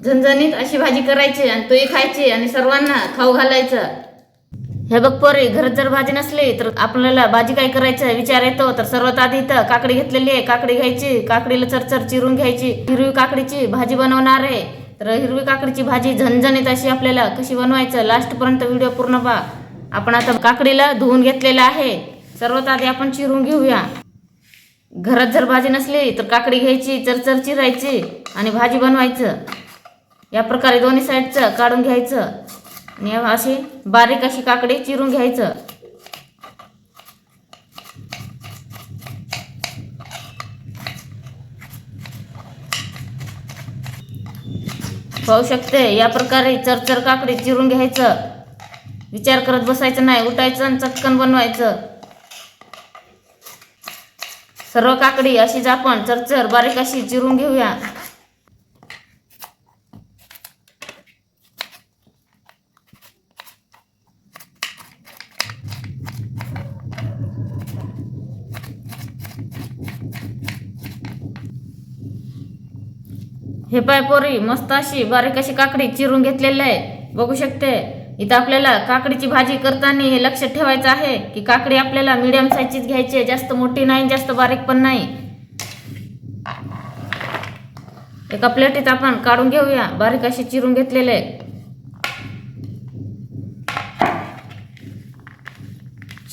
झणझणीत अशी भाजी करायची आणि तोही खायची आणि सर्वांना खाऊ घालायचं। हे बघ पोरी, घरात जर भाजी नसली तर आपल्याला भाजी काय करायचं विचार येतो। तर सर्वात आधी इथं काकडी घेतलेली आहे, काकडी घ्यायची, काकडीला चरचर चिरून घ्यायची। हिरवी काकडीची भाजी बनवणार आहे, तर हिरवी काकडीची भाजी झणझणीत अशी आपल्याला कशी बनवायचं लास्ट पर्यंत व्हिडिओ पूर्ण पहा। आपण आता काकडीला धुवून घेतलेलं आहे, सर्वात आधी आपण चिरून घेऊया। घरात जर भाजी नसली तर काकडी घ्यायची, चरचर चिरायची आणि भाजी बनवायचं। या प्रकारे दोन्ही साईडचं काढून घ्यायचं आणि अशी बारीक अशी काकडी चिरून घ्यायचं। पाहू शकते या प्रकारे चरचर काकडी चिरून घ्यायचं। विचार करत बसायचं नाही, उठायचं आणि चटकन बनवायचं। सर्व काकडी अशीच आपण चरचर बारीक अशी चिरून घेऊया। हे पाय पोरी, मस्त अशी बारीक अशी काकडी चिरून घेतलेली आहे, बघू शकते। इथं आपल्याला काकडीची भाजी करताना हे लक्षात ठेवायचं आहे की काकडी आपल्याला मीडियम साईजचीच घ्यायची आहे, जास्त मोठी नाही जास्त बारीक पण नाही। एका प्लेटीत आपण काढून घेऊया बारीक अशी चिरून घेतलेले।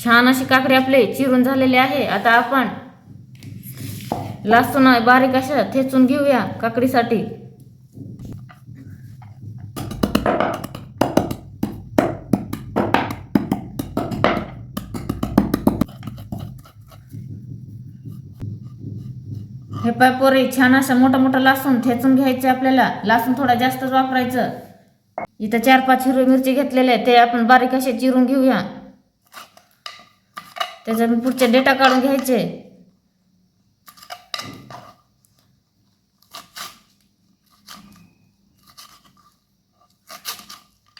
छान अशी काकडी आपली चिरून झालेली आहे। आता आपण लसूण बारीक अशा ठेचून घेऊया काकडीसाठी। हे पाय पोरी, छान असा मोठा मोठा लसूण ठेचून घ्यायचे आपल्याला। लसूण थोडा जास्तच वापरायचं। इथं 4-5 हिरवी मिरची घेतलेले ते आपण बारीक असे चिरून घेऊया। त्याच्यात पुढचे डेटा काढून घ्यायचे।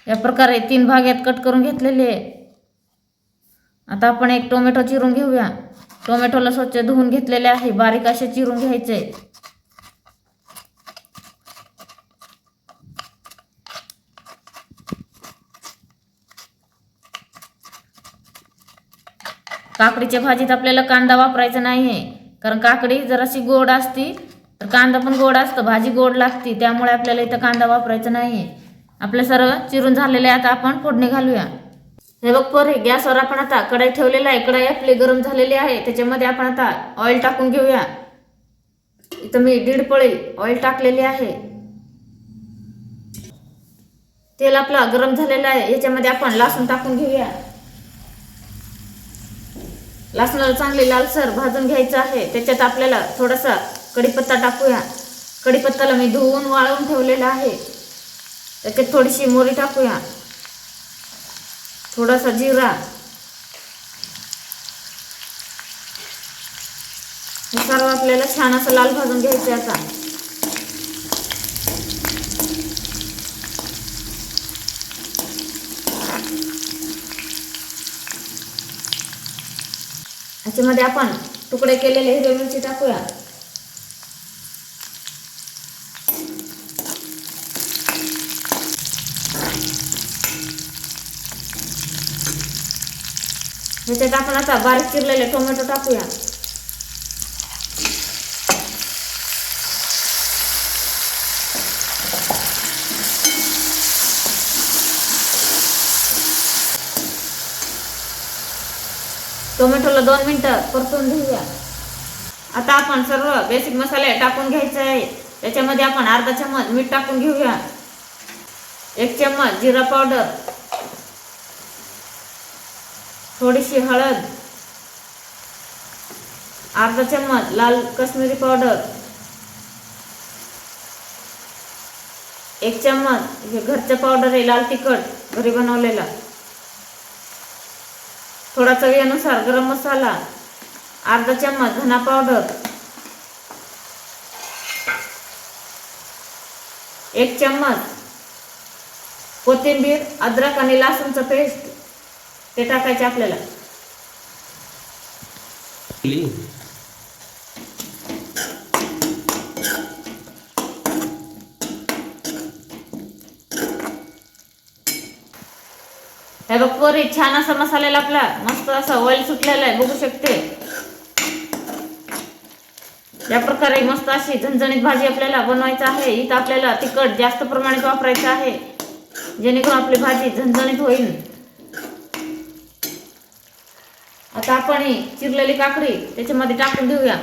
या प्रकारे 3 भागात कट करून घेतलेले आहे। आता आपण एक टोमॅटो चिरून घेऊया। टोमॅटोला स्वच्छ धुवून घेतलेले आहे, बारीक असे चिरून घ्यायचे। काकडीच्या भाजीत आपल्याला कांदा वापरायचा नाहीये, कारण काकडी जराशी गोड असती तर कांदा पण गोड असतं, भाजी गोड लागती, त्यामुळे आपल्याला इथं कांदा वापरायचा नाहीये। आपलं सर्व चिरून झालेले आता आपण फोडणी घालूया। हे बघ पोरी, गॅसवर आपण आता कढई ठेवलेला आहे। कढई आपली गरम झालेली आहे, त्याच्यामध्ये आपण आता ऑइल टाकून घेऊया। इथं मी 1.5 पळी ऑइल टाकलेली आहे। तेल आपलं गरम झालेलं आहे, याच्यामध्ये आपण लसूण टाकून घेऊया। लसणाला चांगली लालसर भाजून घ्यायचं आहे। त्याच्यात आपल्याला थोडासा कढीपत्ता टाकूया। कढीपत्त्याला मी धुवून वाळवून ठेवलेला आहे। त्याच्यात थोडीशी मोहरी टाकूया, थोडासा जिरा, हे सर्व आपल्याला छान असं लाल भाजून घ्यायचं। आता याच्यामध्ये आपण तुकडे केलेले हिरवी मिरची टाकूया। त्याच्यात आपण आता बारीक चिरलेले टोमॅटो टाकूया। टोमॅटोला 2 मिनिटं परतून घेऊया। आता आपण सर्व बेसिक मसाले टाकून घ्यायचे आहे। त्याच्यामध्ये आपण अर्धा चम्मच मीठ टाकून घेऊया, 1 चम्मच जिरा पावडर, थोडीशी हळद, अर्धा चम्मच लाल काश्मीरी पावडर, 1 चम्मच हे घरचं पावडर आहे लाल तिखट घरी बनवलेला, थोडा चवीनुसार गरम मसाला, अर्धा चम्मच धना पावडर, 1 चम्मच कोथिंबीर, अद्रक आणि लसूणचं पेस्ट ते टाकायचे आपल्याला। हे बघ पोरी, छान असा मसाल्याला आपला मस्त असा ऑइल सुटलेला आहे, बघू शकते. या प्रकारे मस्त अशी झणझणीत भाजी आपल्याला बनवायची आहे. इथं आपल्याला तिखट जास्त प्रमाणात वापरायचं आहे, जेणेकरून आपली भाजी झणझणीत होईल. आता आपण ही चिरलेली काकडी त्याच्यामध्ये टाकून देऊया.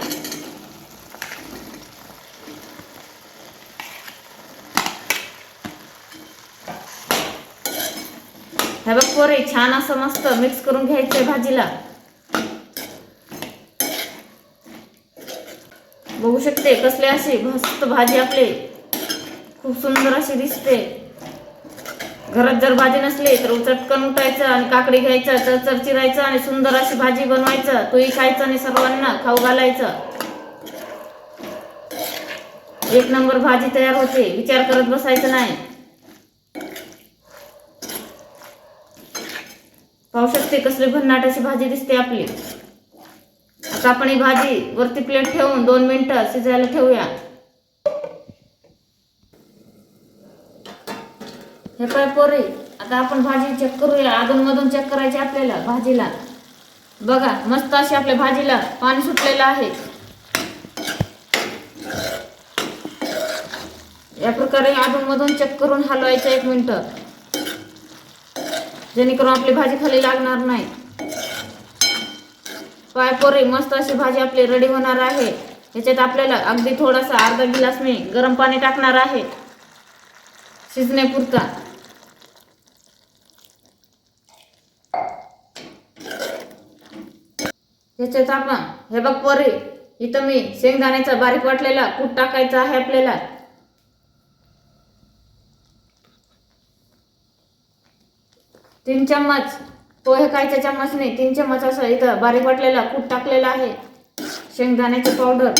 हे बघ पोरी, छान असं मस्त मिक्स करून घ्यायचंय भाजीला. बघू शकते कसले अशी मस्त भाजी आपली खूप सुंदर अशी दिसते. घरात जर भाजी नसली तर चटकन उठायचं आणि काकडी घ्यायचं, चरचर चिरायचं आणि सुंदर अशी भाजी बनवायचं. तोही खायचं आणि सर्वांना खाऊ घालायचं. एक नंबर भाजी तयार होते, विचार करत बसायचं नाही. पाहू शकते कसली भन्नाट अशी भाजी दिसते आपली. आता आपण ही भाजी वरती प्लेट ठेवून 2 मिनिटं शिजायला ठेवूया. हे काय पोरी, आता आपण भाजी चेक करूया. अधूनमधून चेक करायची आपल्याला भाजीला. बघा मस्त अशी आपल्या भाजीला पाणी सुटलेलं आहे. या प्रकारे अधूनमधून चेक करून हलवायचं 1 मिनिट, जेणेकरून आपली भाजी खाली लागणार नाही. काय पोरी, मस्त अशी भाजी आपली रेडी होणार आहे. याच्यात आपल्याला अगदी थोडासा अर्धा गिलास मी गरम पाणी टाकणार आहे शिजण्यापुरता. याच्यात आपण हे बघ पोरी, इथं मी शेंगदाण्याचा बारीक वाटलेला कूट टाकायचा आहे आपल्याला. 3 चम्मच पोहे खायच्या चम्मचने 3 चम्मच असं इथं बारीक वाटलेला कूट टाकलेला आहे शेंगदाण्याची पावडर.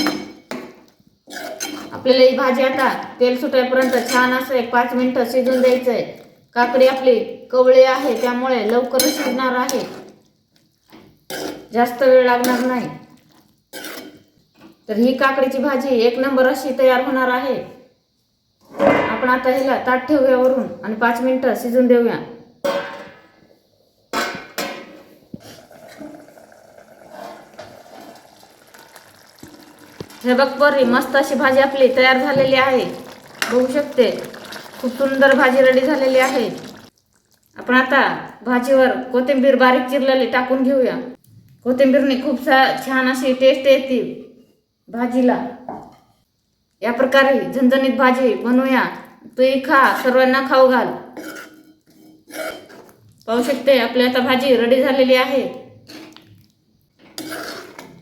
आपल्याला ही भाजी आता तेल सुटायपर्यंत छान असं 5 मिनिटं शिजून द्यायचंय. काकडी आपली कवळी आहे त्यामुळे लवकर शिजणार आहे, जास्त वेळ लागणार नाही. तर ही काकडीची भाजी 1 नंबर अशी तयार होणार आहे. आपण आता हिला ताट ठेवूया वरून आणि 5 मिनिटं शिजून देऊया. हे बघ पोरी, मस्त अशी भाजी आपली तयार झालेली आहे, बघू शकते. खूप सुंदर भाजी रेडी झालेली आहे. आपण आता भाजीवर कोथिंबीर बारीक चिरलेली टाकून घेऊया. कोथिंबीरने खूप छान अशी टेस्ट येते भाजीला. या प्रकारे झणझणीत भाजी बनवूया. तूही खा, सर्वांना खाऊ घाल. पाहू शकते आपली आता भाजी रेडी झालेली आहे.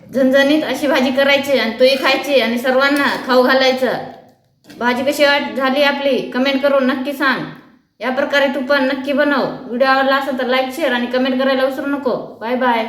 झणझणीत अशी भाजी करायची आणि तोही खायची आणि सर्वांना खाऊ घालायचं. भाजी कशी झाली आपली कमेंट करून नक्की सांग. या प्रकारे तू पण नक्की बनव. व्हिडिओ आवडला असेल तर लाईक, शेअर आणि कमेंट करायला विसरू नको. Bye bye.